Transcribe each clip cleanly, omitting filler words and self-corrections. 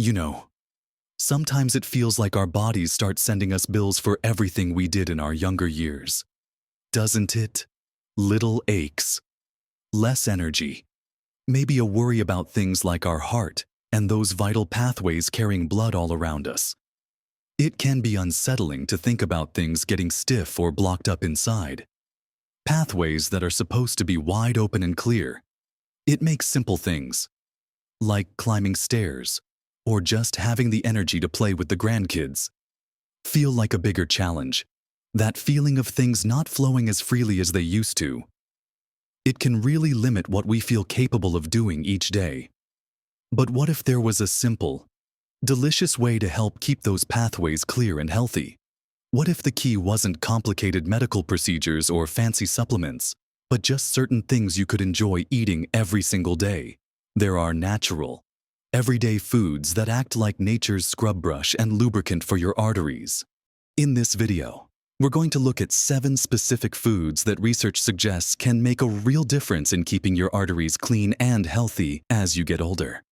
You know, sometimes it feels like our bodies start sending us bills for everything we did in our younger years. Doesn't it? Little aches, less energy, maybe a worry about things like our heart and those vital pathways carrying blood all around us. It can be unsettling to think about things getting stiff or blocked up inside. Pathways that are supposed to be wide open and clear. It makes simple things, like climbing stairs or just having the energy to play with the grandkids, feel like a bigger challenge. That feeling of things not flowing as freely as they used to. It can really limit what we feel capable of doing each day. But what if there was a simple, delicious way to help keep those pathways clear and healthy? What if the key wasn't complicated medical procedures or fancy supplements, but just certain things you could enjoy eating every single day? There are natural, everyday foods that act like nature's scrub brush and lubricant for your arteries. In this video, we're going to look at 7 specific foods that research suggests can make a real difference in keeping your arteries clean and healthy as you get older.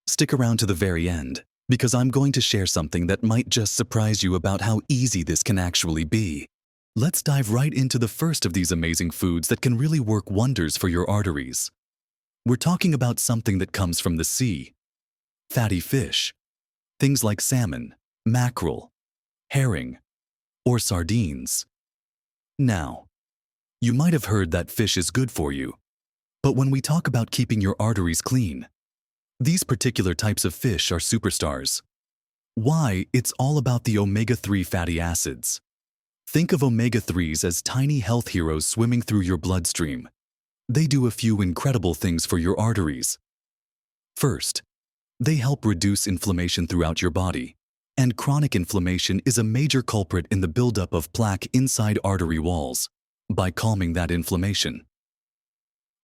Stick around to the very end, because I'm going to share something that might just surprise you about how easy this can actually be. Let's dive right into the first of these amazing foods that can really work wonders for your arteries. We're talking about something that comes from the sea. Fatty fish. Things like salmon, mackerel, herring, or sardines. Now, you might have heard that fish is good for you, but when we talk about keeping your arteries clean, these particular types of fish are superstars. Why? It's all about the omega-3 fatty acids. Think of omega-3s as tiny health heroes swimming through your bloodstream. They do a few incredible things for your arteries. First, they help reduce inflammation throughout your body. And chronic inflammation is a major culprit in the buildup of plaque inside artery walls. By calming that inflammation,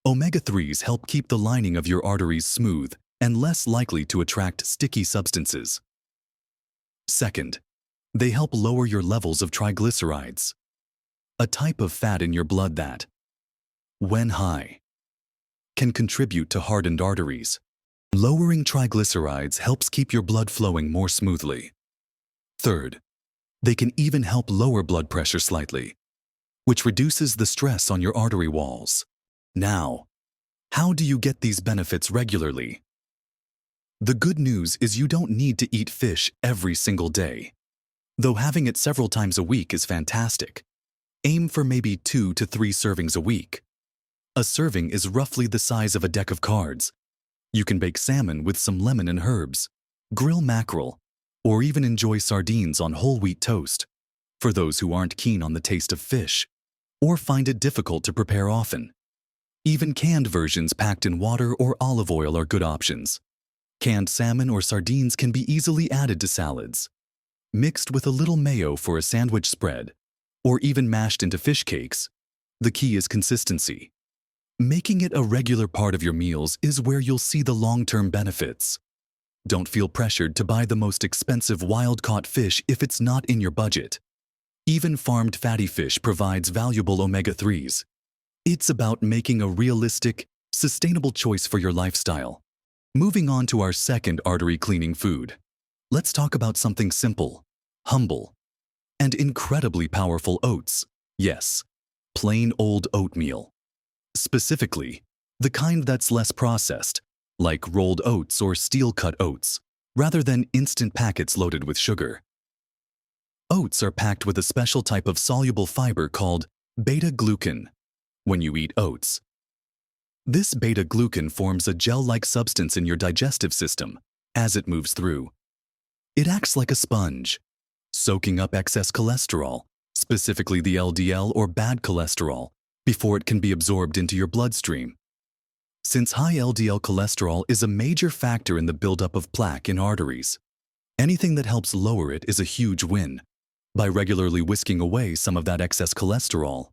omega-3s help keep the lining of your arteries smooth and less likely to attract sticky substances. Second, they help lower your levels of triglycerides, a type of fat in your blood that, when high, can contribute to hardened arteries. Lowering triglycerides helps keep your blood flowing more smoothly. Third, they can even help lower blood pressure slightly, which reduces the stress on your artery walls. Now, how do you get these benefits regularly? The good news is you don't need to eat fish every single day, though having it several times a week is fantastic. Aim for maybe 2 to 3 servings a week. A serving is roughly the size of a deck of cards. You can bake salmon with some lemon and herbs, grill mackerel, or even enjoy sardines on whole wheat toast, for those who aren't keen on the taste of fish, or find it difficult to prepare often. Even canned versions packed in water or olive oil are good options. Canned salmon or sardines can be easily added to salads, mixed with a little mayo for a sandwich spread, or even mashed into fish cakes. The key is consistency. Making it a regular part of your meals is where you'll see the long-term benefits. Don't feel pressured to buy the most expensive wild-caught fish if it's not in your budget. Even farmed fatty fish provides valuable omega-3s. It's about making a realistic, sustainable choice for your lifestyle. Moving on to our second artery cleaning food. Let's talk about something simple, humble, and incredibly powerful: oats. Yes, plain old oatmeal. Specifically, the kind that's less processed, like rolled oats or steel-cut oats, rather than instant packets loaded with sugar. Oats are packed with a special type of soluble fiber called beta-glucan. When you eat oats, this beta-glucan forms a gel-like substance in your digestive system as it moves through. It acts like a sponge, soaking up excess cholesterol, specifically the LDL or bad cholesterol, before it can be absorbed into your bloodstream. Since high LDL cholesterol is a major factor in the buildup of plaque in arteries, anything that helps lower it is a huge win. By regularly whisking away some of that excess cholesterol,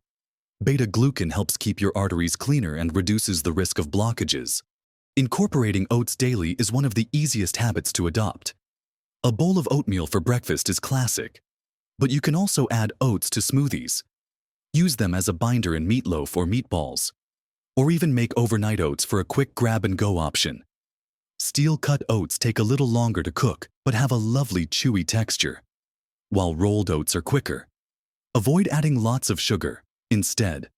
beta-glucan helps keep your arteries cleaner and reduces the risk of blockages. Incorporating oats daily is one of the easiest habits to adopt. A bowl of oatmeal for breakfast is classic, but you can also add oats to smoothies. Use them as a binder in meatloaf or meatballs, or even make overnight oats for a quick grab-and-go option. Steel-cut oats take a little longer to cook but have a lovely chewy texture, while rolled oats are quicker. Avoid adding lots of sugar. Instead,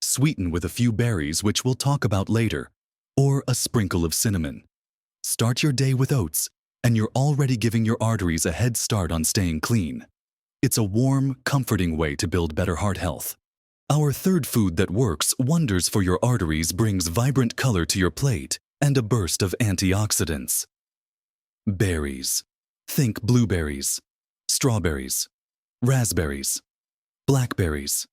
sweeten with a few berries, which we'll talk about later, or a sprinkle of cinnamon. Start your day with oats, and you're already giving your arteries a head start on staying clean. It's a warm, comforting way to build better heart health. Our third food that works wonders for your arteries brings vibrant color to your plate and a burst of antioxidants. Berries. Think blueberries, strawberries, raspberries, blackberries.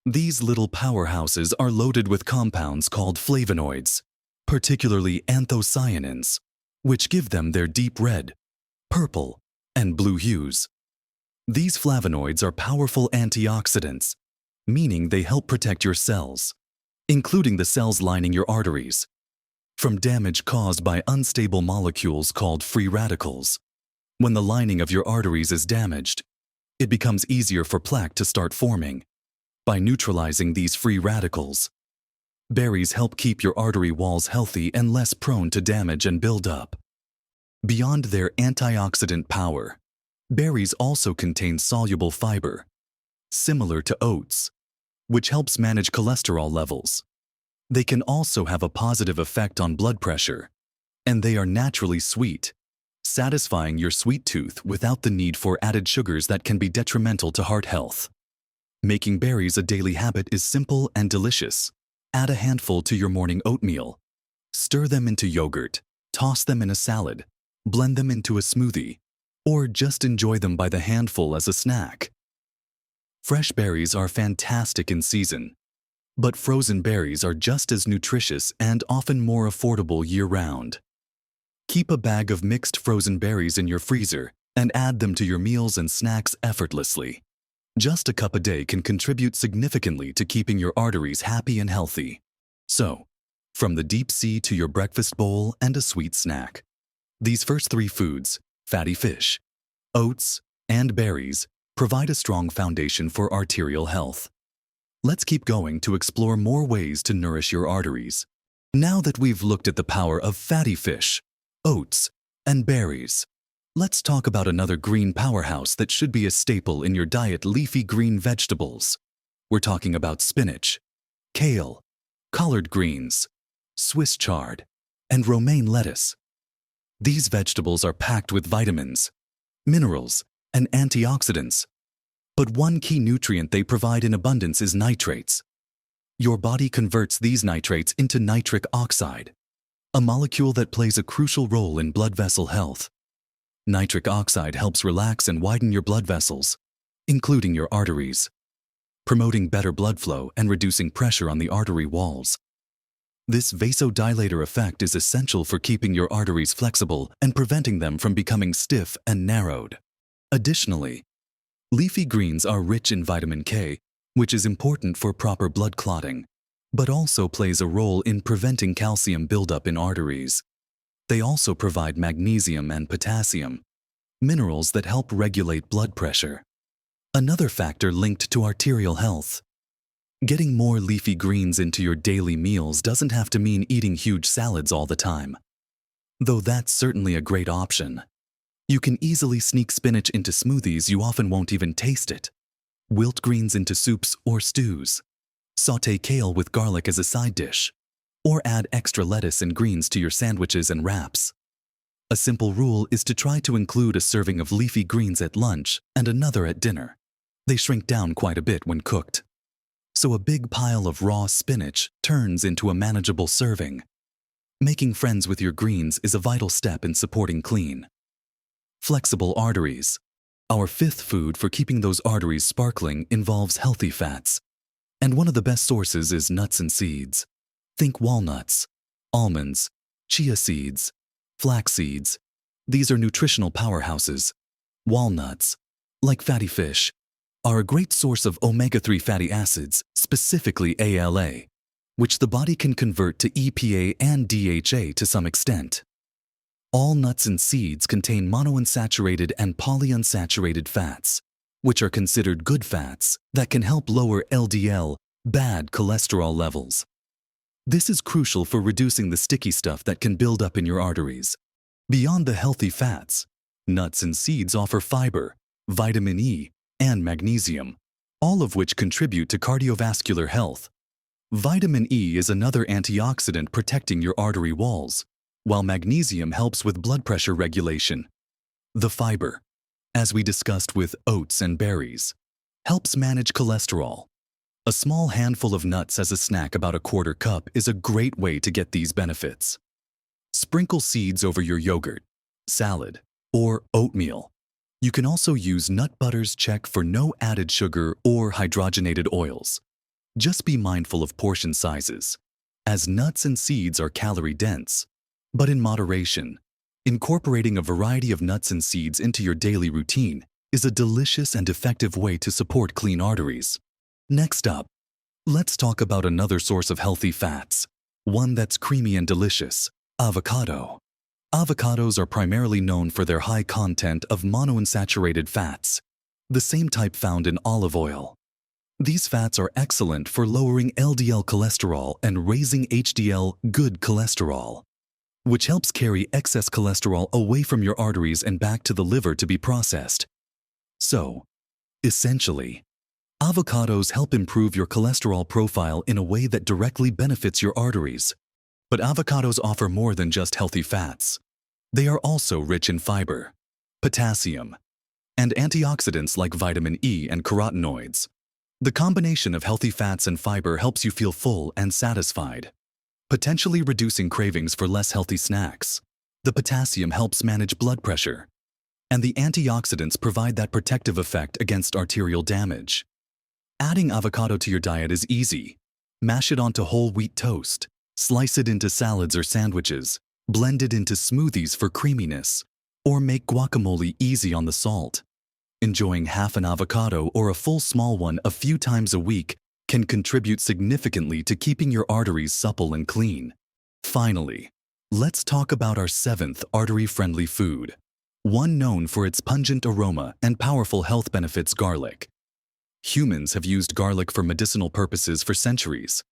These little powerhouses are loaded with compounds called flavonoids, particularly anthocyanins, which give them their deep red, purple, and blue hues. These flavonoids are powerful antioxidants, meaning they help protect your cells, including the cells lining your arteries, from damage caused by unstable molecules called free radicals. When the lining of your arteries is damaged, it becomes easier for plaque to start forming. By neutralizing these free radicals, berries help keep your artery walls healthy and less prone to damage and buildup. Beyond their antioxidant power, berries also contain soluble fiber, similar to oats, which helps manage cholesterol levels. They can also have a positive effect on blood pressure, and they are naturally sweet, satisfying your sweet tooth without the need for added sugars that can be detrimental to heart health. Making berries a daily habit is simple and delicious. Add a handful to your morning oatmeal. Stir them into yogurt, toss them in a salad, blend them into a smoothie, or just enjoy them by the handful as a snack. Fresh berries are fantastic in season, but frozen berries are just as nutritious and often more affordable year-round. Keep a bag of mixed frozen berries in your freezer and add them to your meals and snacks effortlessly. Just a cup a day can contribute significantly to keeping your arteries happy and healthy. So, from the deep sea to your breakfast bowl and a sweet snack, these first three foods, fatty fish, oats, and berries, provide a strong foundation for arterial health. Let's keep going to explore more ways to nourish your arteries. Now that we've looked at the power of fatty fish, oats, and berries, let's talk about another green powerhouse that should be a staple in your diet: leafy green vegetables. We're talking about spinach, kale, collard greens, Swiss chard, and romaine lettuce. These vegetables are packed with vitamins, minerals, and antioxidants. But one key nutrient they provide in abundance is nitrates. Your body converts these nitrates into nitric oxide, a molecule that plays a crucial role in blood vessel health. Nitric oxide helps relax and widen your blood vessels, including your arteries, promoting better blood flow and reducing pressure on the artery walls. This vasodilator effect is essential for keeping your arteries flexible and preventing them from becoming stiff and narrowed. Additionally, leafy greens are rich in vitamin K, which is important for proper blood clotting, but also plays a role in preventing calcium buildup in arteries. They also provide magnesium and potassium, minerals that help regulate blood pressure. Another factor linked to arterial health. Getting more leafy greens into your daily meals doesn't have to mean eating huge salads all the time, though that's certainly a great option. You can easily sneak spinach into smoothies you often won't even taste it, wilt greens into soups or stews, sauté kale with garlic as a side dish, or add extra lettuce and greens to your sandwiches and wraps. A simple rule is to try to include a serving of leafy greens at lunch and another at dinner. They shrink down quite a bit when cooked, so a big pile of raw spinach turns into a manageable serving. Making friends with your greens is a vital step in supporting clean, flexible arteries. Our fifth food for keeping those arteries sparkling involves healthy fats, and one of the best sources is nuts and seeds. Think walnuts, almonds, chia seeds, flax seeds. These are nutritional powerhouses. Walnuts, like fatty fish, are a great source of omega-3 fatty acids, specifically ALA, which the body can convert to EPA and DHA to some extent. All nuts and seeds contain monounsaturated and polyunsaturated fats, which are considered good fats that can help lower LDL, bad cholesterol levels. This is crucial for reducing the sticky stuff that can build up in your arteries. Beyond the healthy fats, nuts and seeds offer fiber, vitamin E, and magnesium, all of which contribute to cardiovascular health. Vitamin E is another antioxidant protecting your artery walls, while magnesium helps with blood pressure regulation. The fiber, as we discussed with oats and berries, helps manage cholesterol. A small handful of nuts as a snack, about a quarter cup, is a great way to get these benefits. Sprinkle seeds over your yogurt, salad, or oatmeal. You can also use nut butters. Check for no added sugar or hydrogenated oils. Just be mindful of portion sizes, as nuts and seeds are calorie-dense, but in moderation. Incorporating a variety of nuts and seeds into your daily routine is a delicious and effective way to support clean arteries. Next up, let's talk about another source of healthy fats, one that's creamy and delicious: avocado. Avocados are primarily known for their high content of monounsaturated fats, the same type found in olive oil. These fats are excellent for lowering LDL cholesterol and raising HDL, good cholesterol, which helps carry excess cholesterol away from your arteries and back to the liver to be processed. So, essentially, avocados help improve your cholesterol profile in a way that directly benefits your arteries. But avocados offer more than just healthy fats. They are also rich in fiber, potassium, and antioxidants like vitamin E and carotenoids. The combination of healthy fats and fiber helps you feel full and satisfied, potentially reducing cravings for less healthy snacks. The potassium helps manage blood pressure, and the antioxidants provide that protective effect against arterial damage. Adding avocado to your diet is easy. Mash it onto whole wheat toast, slice it into salads or sandwiches, blend it into smoothies for creaminess, or make guacamole easy on the salt. Enjoying half an avocado or a full small one a few times a week can contribute significantly to keeping your arteries supple and clean. Finally, let's talk about our seventh artery-friendly food, one known for its pungent aroma and powerful health benefits: garlic. Humans have used garlic for medicinal purposes for centuries,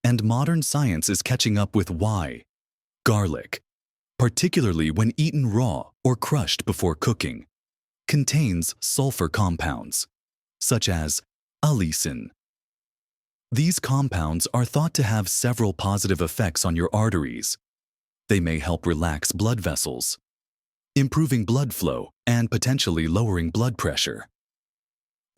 and modern science is catching up with why. Garlic, particularly when eaten raw or crushed before cooking, contains sulfur compounds, such as allicin. These compounds are thought to have several positive effects on your arteries. They may help relax blood vessels, improving blood flow and potentially lowering blood pressure.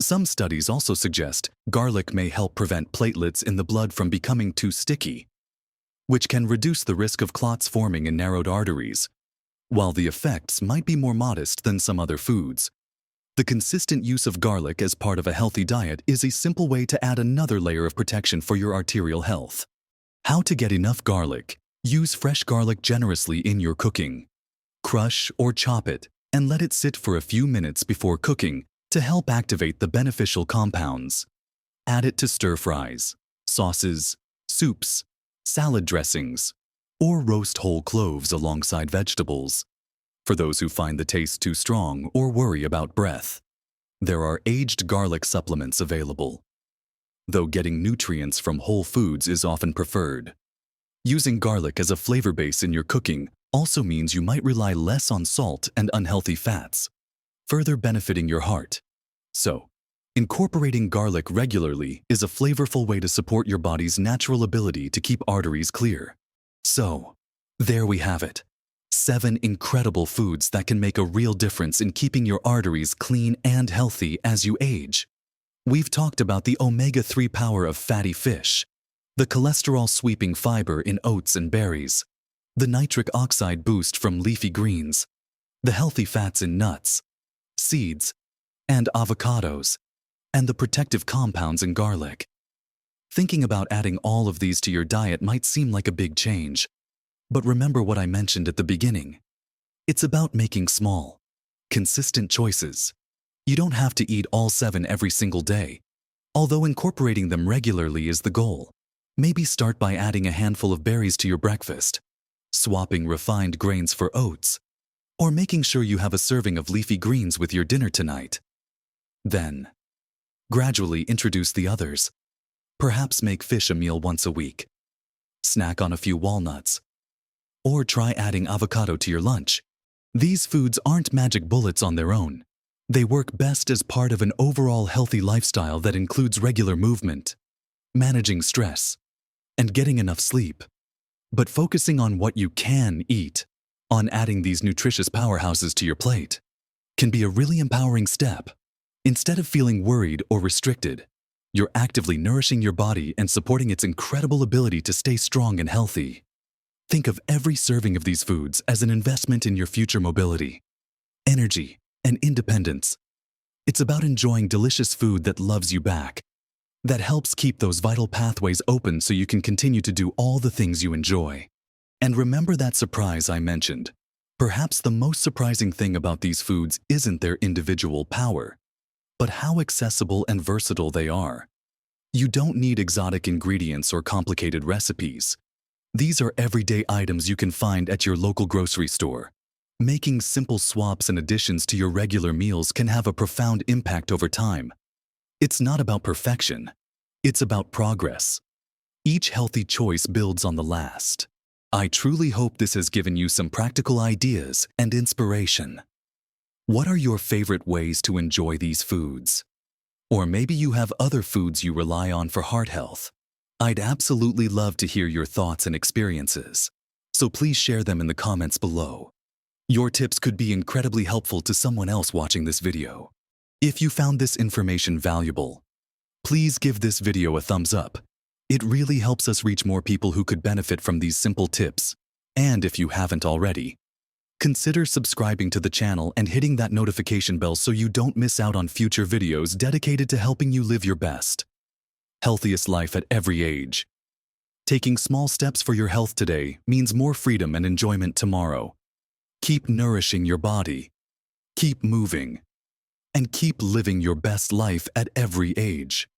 Some studies also suggest garlic may help prevent platelets in the blood from becoming too sticky, which can reduce the risk of clots forming in narrowed arteries. While the effects might be more modest than some other foods, the consistent use of garlic as part of a healthy diet is a simple way to add another layer of protection for your arterial health. How to get enough garlic? Use fresh garlic generously in your cooking. Crush or chop it and let it sit for a few minutes before cooking to help activate the beneficial compounds. Add it to stir-fries, sauces, soups, salad dressings, or roast whole cloves alongside vegetables. For those who find the taste too strong or worry about breath, there are aged garlic supplements available, though getting nutrients from whole foods is often preferred. Using garlic as a flavor base in your cooking also means you might rely less on salt and unhealthy fats, further benefiting your heart. So, incorporating garlic regularly is a flavorful way to support your body's natural ability to keep arteries clear. So, there we have it. 7 incredible foods that can make a real difference in keeping your arteries clean and healthy as you age. We've talked about the omega-3 power of fatty fish, the cholesterol-sweeping fiber in oats and berries, the nitric oxide boost from leafy greens, the healthy fats in nuts, seeds, and avocados, and the protective compounds in garlic. Thinking about adding all of these to your diet might seem like a big change, but remember what I mentioned at the beginning. It's about making small, consistent choices. You don't have to eat all 7 every single day, although incorporating them regularly is the goal. Maybe start by adding a handful of berries to your breakfast, swapping refined grains for oats, or making sure you have a serving of leafy greens with your dinner tonight. Then, gradually introduce the others. Perhaps make fish a meal once a week. snack on a few walnuts, or try adding avocado to your lunch. These foods aren't magic bullets on their own. They work best as part of an overall healthy lifestyle that includes regular movement, managing stress, and getting enough sleep. But focusing on what you can eat, on adding these nutritious powerhouses to your plate, can be a really empowering step. Instead of feeling worried or restricted, you're actively nourishing your body and supporting its incredible ability to stay strong and healthy. Think of every serving of these foods as an investment in your future mobility, energy, and independence. It's about enjoying delicious food that loves you back, that helps keep those vital pathways open so you can continue to do all the things you enjoy. And remember that surprise I mentioned. Perhaps the most surprising thing about these foods isn't their individual power, but how accessible and versatile they are. You don't need exotic ingredients or complicated recipes. These are everyday items you can find at your local grocery store. Making simple swaps and additions to your regular meals can have a profound impact over time. It's not about perfection. It's about progress. Each healthy choice builds on the last. I truly hope this has given you some practical ideas and inspiration. What are your favorite ways to enjoy these foods? Or maybe you have other foods you rely on for heart health. I'd absolutely love to hear your thoughts and experiences, so please share them in the comments below. Your tips could be incredibly helpful to someone else watching this video. If you found this information valuable, please give this video a thumbs up. It really helps us reach more people who could benefit from these simple tips. And if you haven't already, consider subscribing to the channel and hitting that notification bell so you don't miss out on future videos dedicated to helping you live your best, healthiest life at every age. Taking small steps for your health today means more freedom and enjoyment tomorrow. Keep nourishing your body, keep moving, and keep living your best life at every age.